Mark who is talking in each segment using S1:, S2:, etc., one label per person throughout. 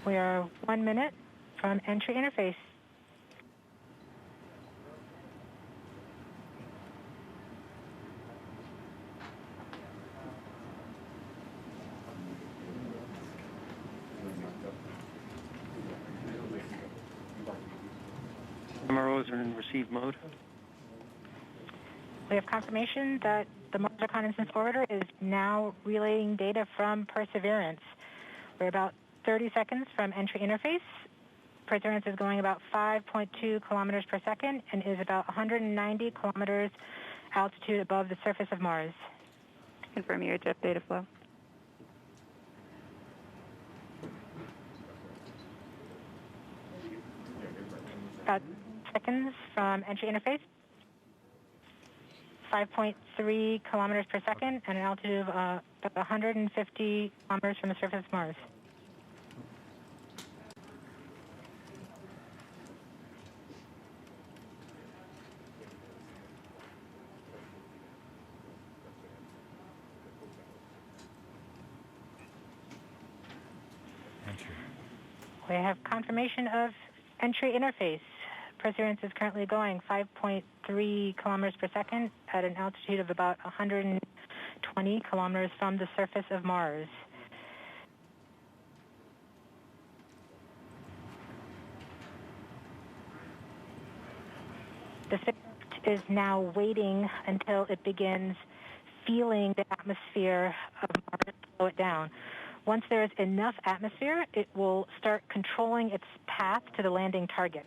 S1: We are 1 minute from entry interface.
S2: MROs are in receive mode.
S1: We have confirmation that the Mars Reconnaissance Orbiter is now relaying data from Perseverance. We're about 30 seconds from entry interface. Perseverance is going about 5.2 kilometers per second and is about 190 kilometers altitude above the surface of Mars.
S3: Confirm UHF data flow.
S1: About seconds from entry interface. 5.3 kilometers per second and an altitude of about 150 kilometers from the surface of Mars.
S4: Entry.
S1: We have confirmation of entry interface. Perseverance is currently going 5.3 kilometers per second at an altitude of about 120 kilometers from the surface of Mars. The spacecraft is now waiting until it begins feeling the atmosphere of Mars to slow it down. Once there is enough atmosphere, it will start controlling its path to the landing target.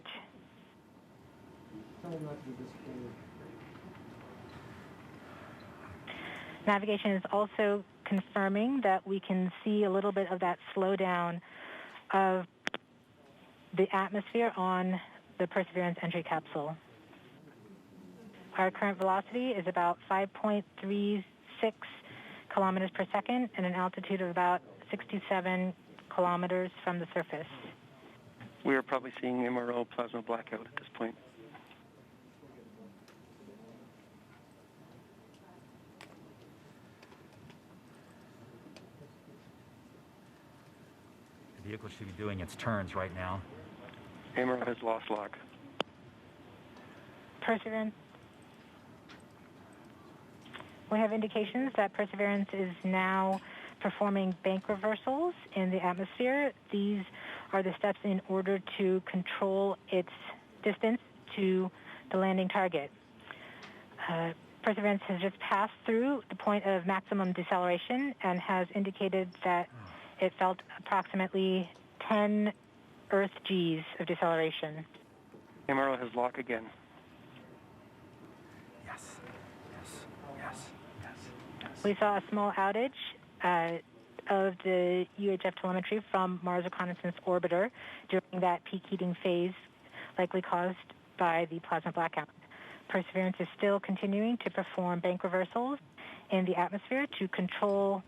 S1: Navigation is also confirming that we can see a little bit of that slowdown of the atmosphere on the Perseverance entry capsule. Our current velocity is about 5.36 kilometers per second and an altitude of about 67 kilometers from the surface.
S2: We are probably seeing MRO plasma blackout at this point.
S4: The vehicle should be doing its turns right now.
S2: MRO has lost lock.
S1: Perseverance. We have indications that Perseverance is now performing bank reversals in the atmosphere. These are the steps in order to control its distance to the landing target. Perseverance has just passed through the point of maximum deceleration and has indicated that it felt approximately 10 Earth Gs of deceleration.
S2: MRO has lock again.
S4: Yes, yes, yes, yes, yes.
S1: We saw a small outage of the UHF telemetry from Mars Reconnaissance Orbiter during that peak heating phase, likely caused by the plasma blackout. Perseverance is still continuing to perform bank reversals in the atmosphere to control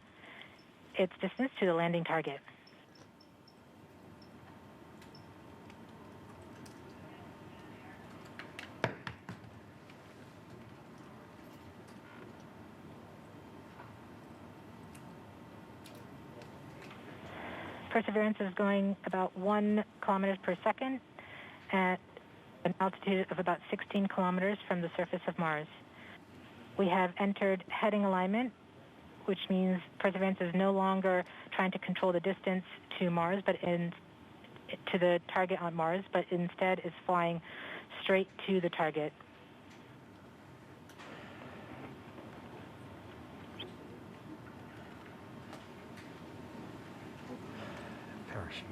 S1: its distance to the landing target. Perseverance is going about 1 kilometers per second at an altitude of about 16 kilometers from the surface of Mars. We have entered heading alignment, which means Perseverance is no longer trying to control the distance to Mars, but to the target on Mars, but instead is flying straight to the target.
S4: Parachute.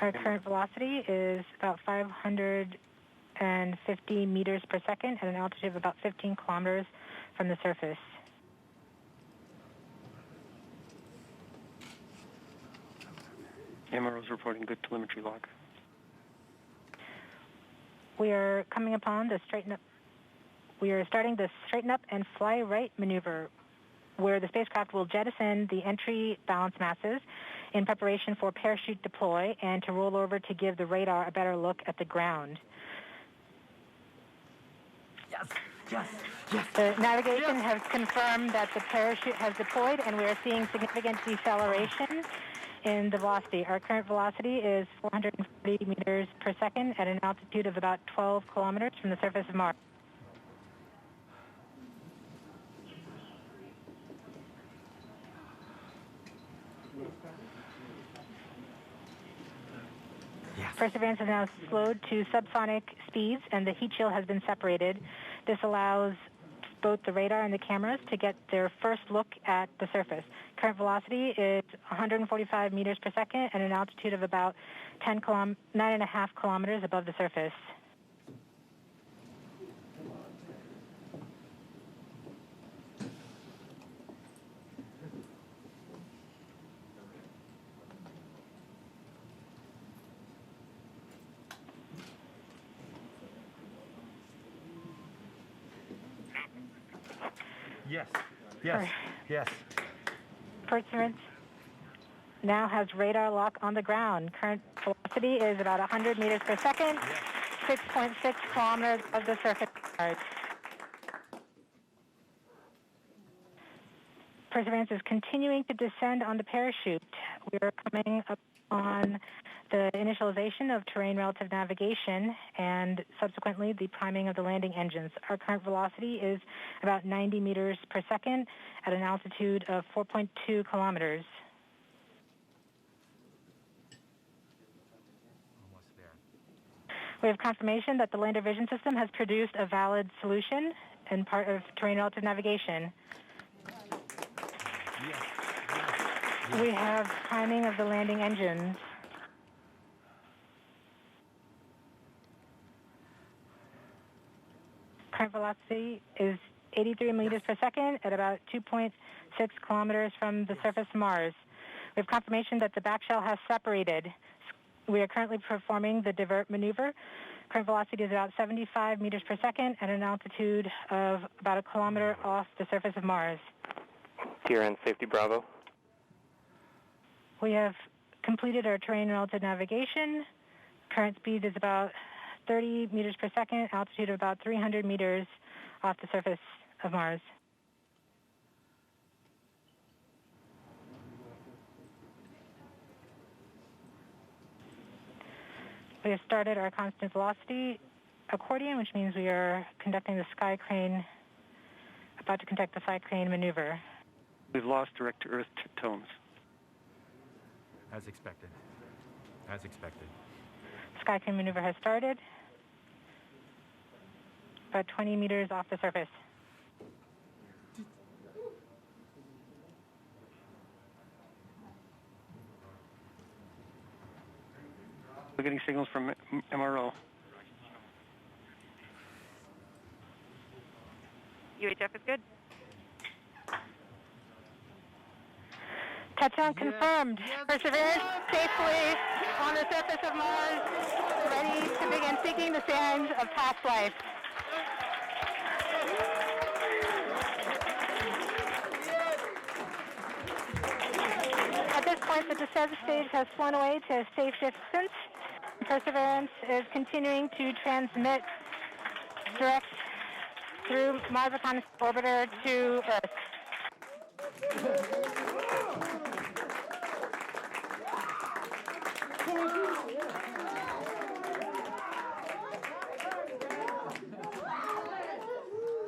S1: Our current velocity is about 550 meters per second at an altitude of about 15 kilometers from the surface.
S2: MRO is reporting good telemetry log.
S1: We are coming upon the straighten up. We are starting the straighten up and fly right maneuver, where the spacecraft will jettison the entry balance masses in preparation for parachute deploy and to roll over to give the radar a better look at the ground.
S4: Yes, yes, yes.
S1: The navigation has confirmed that the parachute has deployed, and we are seeing significant deceleration in the velocity. Our current velocity is 440 meters per second at an altitude of about 12 kilometers from the surface of Mars.
S4: Yes.
S1: Perseverance is now slowed to subsonic speeds, and the heat shield has been separated. This allows both the radar and the cameras to get their first look at the surface. Current velocity is 145 meters per second at an altitude of about 9.5 kilometers above the surface.
S4: Yes, yes, yes.
S1: Perseverance now has radar lock on the ground. Current velocity is about 100 meters per second, 6.6 kilometers above the surface of Mars. Perseverance is continuing to descend on the parachute. We are coming up on the initialization of terrain relative navigation and subsequently the priming of the landing engines. Our current velocity is about 90 meters per second at an altitude of 4.2 kilometers.
S4: Almost there.
S1: We have confirmation that the lander vision system has produced a valid solution and part of terrain relative navigation.
S4: Yes.
S1: We have priming of the landing engines. Current velocity is 83 meters per second at about 2.6 kilometers from the surface of Mars. We have confirmation that the back shell has separated. We are currently performing the divert maneuver. Current velocity is about 75 meters per second at an altitude of about a kilometer off the surface of Mars.
S2: TRN Safety Bravo.
S1: We have completed our terrain relative navigation. Current speed is about 30 meters per second, altitude of about 300 meters off the surface of Mars. We have started our constant velocity accordion, which means we are conducting the sky crane, about to conduct the sky crane maneuver.
S2: We've lost direct-to-Earth tones.
S4: As expected. As expected.
S1: Sky crane maneuver has started, about 20 meters off the surface.
S2: We're getting signals from MRO.
S3: UHF is good.
S1: Touchdown confirmed. Perseverance safely on the surface of Mars, ready to begin seeking the sands of past life. At this point, the descent stage has flown away to safe distance. Perseverance is continuing to transmit direct through Mars Reconnaissance Orbiter to Earth.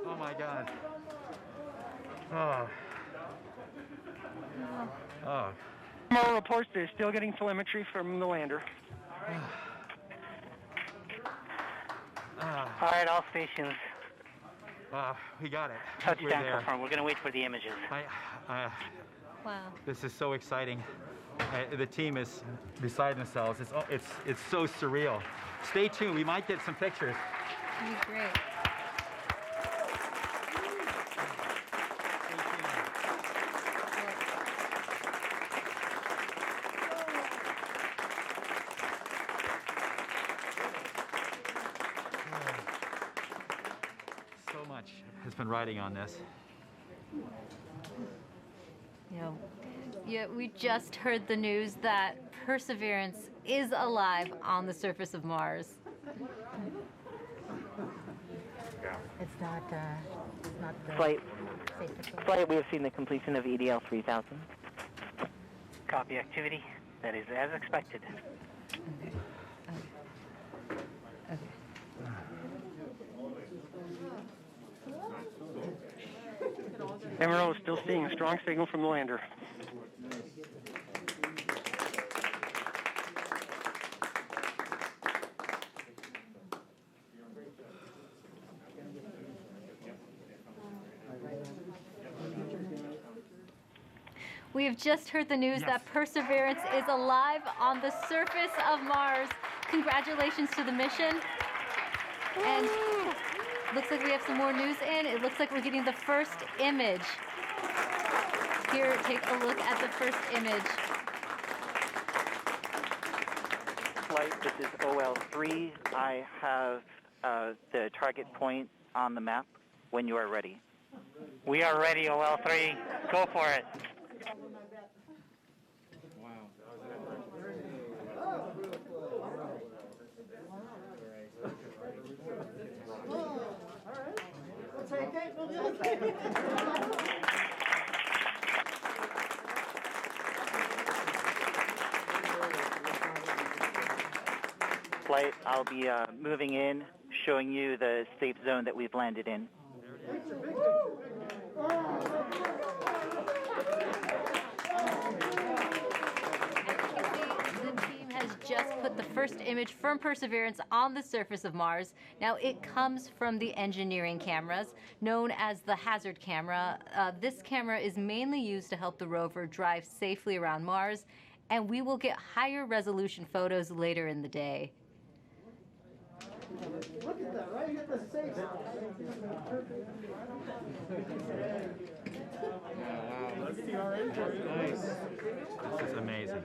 S4: Oh my God. Oh. Oh.
S2: MRO reports they're still getting telemetry from the lander.
S5: All right, all stations.
S4: We got it. We're
S5: Touchdown
S4: there.
S5: confirmed. We're going to wait for the images.
S6: Wow.
S4: This is so exciting. The team is beside themselves. It's so surreal. Stay tuned. We might get some pictures.
S6: That'd be great.
S4: So much. has been riding on this.
S6: Yeah, we just heard the news that Perseverance is alive on the surface of Mars.
S1: It's not the
S5: Flight,
S1: safe
S5: flight, we have seen the completion of EDL 3000. Copy activity. That is as expected.
S2: MRO is still seeing a strong signal from the lander.
S6: We have just heard the news that Perseverance is alive on the surface of Mars. Congratulations to the mission. And looks like we have some more news in. It looks like we're getting the first image. Here, take a look at the first image.
S5: Flight, this is OL3. I have the target point on the map when you are ready.
S7: We are ready, OL3. Go for it.
S5: Flight, I'll be moving in, showing you the safe zone that we've landed in.
S6: Just put the first image from Perseverance on the surface of Mars. Now it comes from the engineering cameras known as the hazard camera. This camera is mainly used to help the rover drive safely around Mars, and we will get higher resolution photos later in the day.
S8: Look at that, right? You get the safe.
S4: Wow. Nice. This is amazing.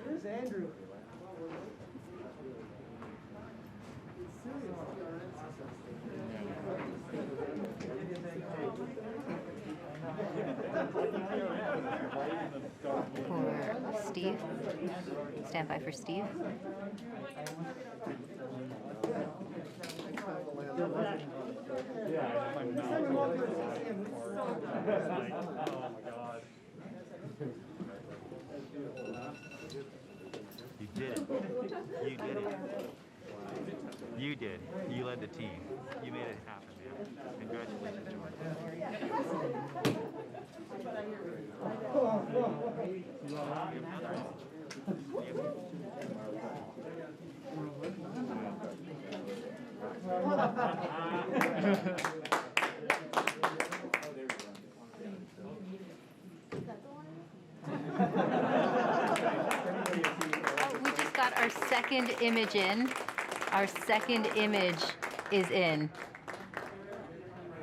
S8: Here's Andrew.
S6: For Steve. Stand by for Steve.
S4: You did it. You did it. You did. You led the team. You made it happen, man. Congratulations,
S6: We just got our second image in. Our second image is in.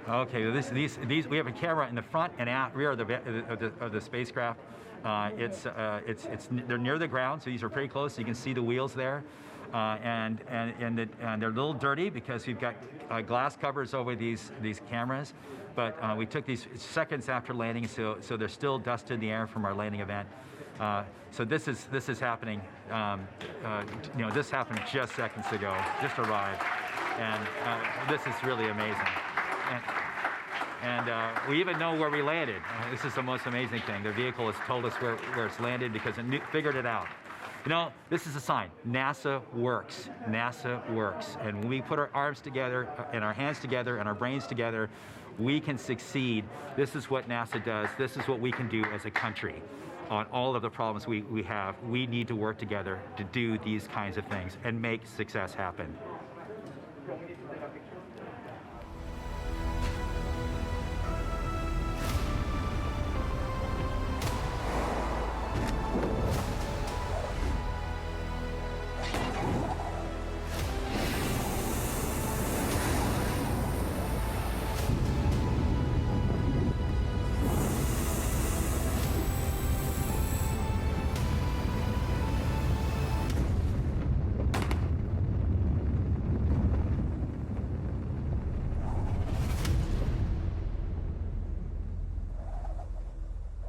S4: Okay, these we have a camera in the front and rear of the spacecraft. They're near the ground, so these are pretty close. So you can see the wheels there, and they're a little dirty because we've got glass covers over these cameras. But we took these seconds after landing, so there's still dust in the air from our landing event. So this is happening. This happened just seconds ago. Just arrived, and this is really amazing. And we even know where we landed. This is the most amazing thing. The vehicle has told us where it's landed because it figured it out. This is a sign. NASA works. NASA works. And when we put our arms together and our hands together and our brains together, we can succeed. This is what NASA does. This is what we can do as a country on all of the problems we have. We need to work together to do these kinds of things and make success happen.